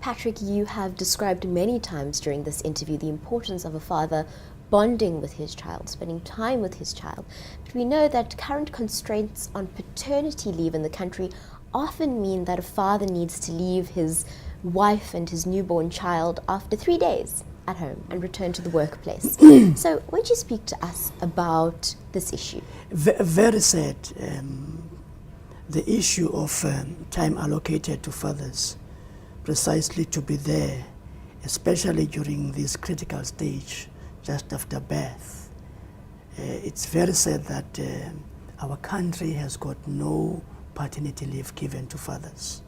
Patrick, you have described many times during this interview the importance of a father bonding with his child, spending time with his child. But we know that current constraints on paternity leave in the country often mean that a father needs to leave his wife and his newborn child after 3 days at home and return to the workplace. So would you speak to us about this issue? Very sad. The issue of time allocated to fathers precisely to be there, especially during this critical stage just after birth. It's very sad that our country has got no paternity leave given to fathers,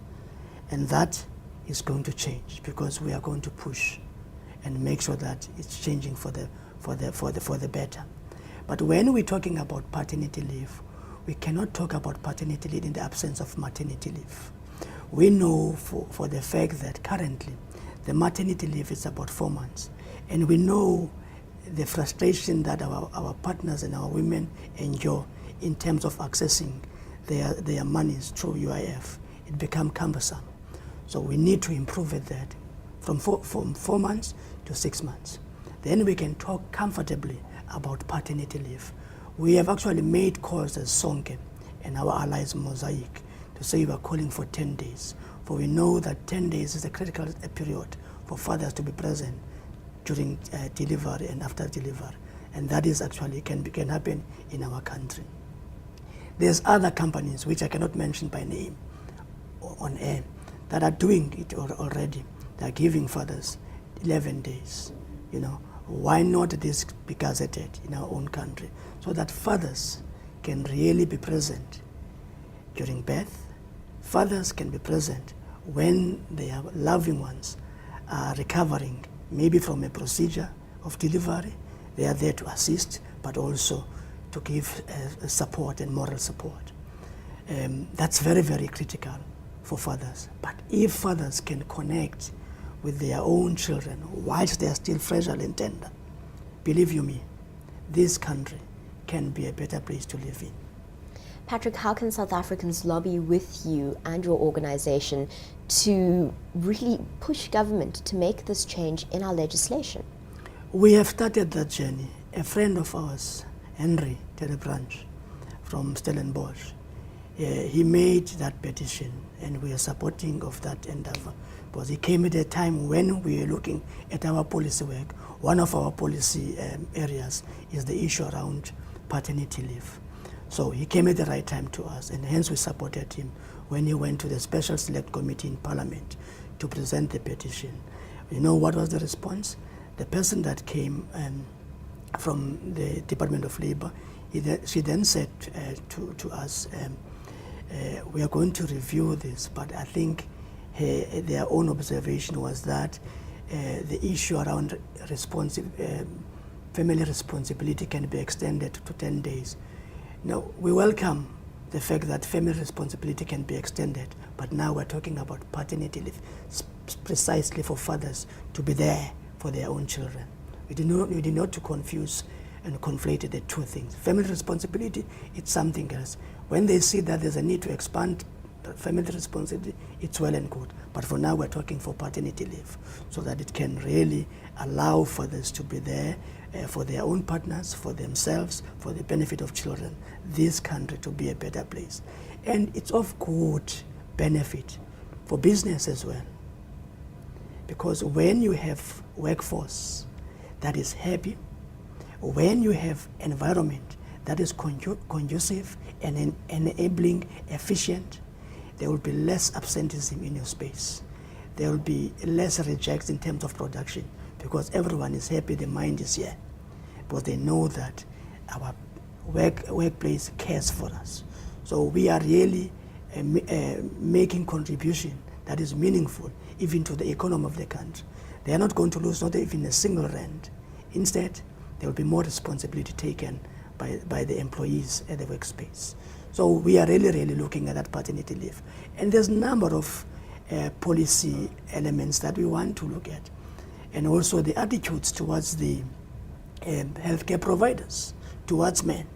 and that is going to change because we are going to push and make sure that it's changing for the better. But when we're talking about paternity leave, we cannot talk about paternity leave in the absence of maternity leave. We know for the fact that currently the maternity leave is about 4 months, and we know the frustration that our partners and our women endure in terms of accessing their monies through UIF. It becomes cumbersome. So we need to improve it that from 4 months to 6 months. Then we can talk comfortably about paternity leave. We have actually made calls as Sonke and our allies Mosaic to say we are calling for 10 days. For we know that 10 days is a critical period for fathers to be present during delivery and after delivery. And that is actually can happen in our country. There's other companies which I cannot mention by name on air that are doing it already. They're giving fathers 11 days. You know, why not this be gazetted in our own country so that fathers can really be present during birth? Fathers can be present when their loving ones are recovering, maybe from a procedure of delivery. They are there to assist, but also to give support and moral support. That's very, very critical for fathers. But if fathers can connect with their own children whilst they are still fragile and tender, believe you me, this country can be a better place to live in. Patrick, how can South Africans lobby with you and your organization to really push government to make this change in our legislation? We have started that journey. A friend of ours, Henry Telebranch from Stellenbosch, he made that petition, and we are supporting of that endeavor because he came at a time when we were looking at our policy work. One of our policy areas is the issue around paternity leave. So he came at the right time to us, and hence we supported him when he went to the Special Select Committee in Parliament to present the petition. You know what was the response? The person that came from the Department of Labor, she then said to us, we are going to review this, but I think their own observation was that the issue around family responsibility can be extended to 10 days. Now, we welcome the fact that family responsibility can be extended, but now we're talking about paternity leave, precisely for fathers to be there for their own children. We do not to confuse and conflate the two things. Family responsibility, it's something else. When they see that there's a need to expand family responsibility, it's well and good. But for now, we're talking for paternity leave, so that it can really allow fathers to be there for their own partners, for themselves, for the benefit of children, this country to be a better place. And it's of good benefit for business as well. Because when you have workforce that is happy, when you have environment that is conducive and enabling, efficient, there will be less absenteeism in your space. There will be less rejects in terms of production because everyone is happy, the mind is here. Because they know that our workplace cares for us. So we are really making contribution that is meaningful even to the economy of the country. They are not going to lose not even a single rand. Instead, there will be more responsibility taken by the employees at the workspace. So we are really, really looking at that paternity leave. And there's a number of policy elements that we want to look at. And also the attitudes towards the healthcare providers, towards men.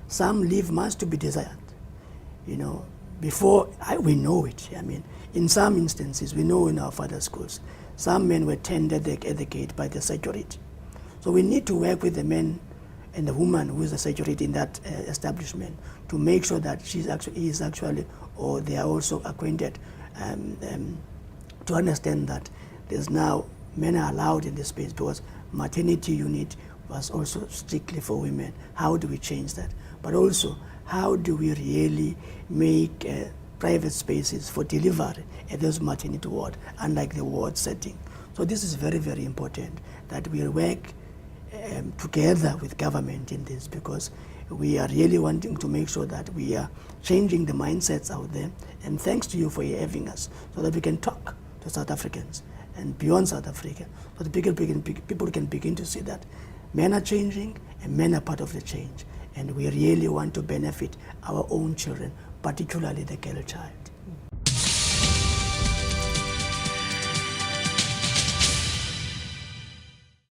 Some leave must to be desired. You know, we know it. I mean, in some instances, we know in our father schools, some men were tended at the gate by the security. So we need to work with the men and the woman who is the security in that establishment to make sure that he is actually, or they are also acquainted to understand that there's now men are allowed in this space, because maternity unit was also strictly for women. How do we change that? But also, how do we really make private spaces for delivery at those maternity ward, unlike the ward setting? So this is very, very important that we work together with government in this, because we are really wanting to make sure that we are changing the mindsets out there. And thanks to you for having us, so that we can talk to South Africans and beyond South Africa, so that people can begin to see that men are changing and men are part of the change. And we really want to benefit our own children, particularly the girl child.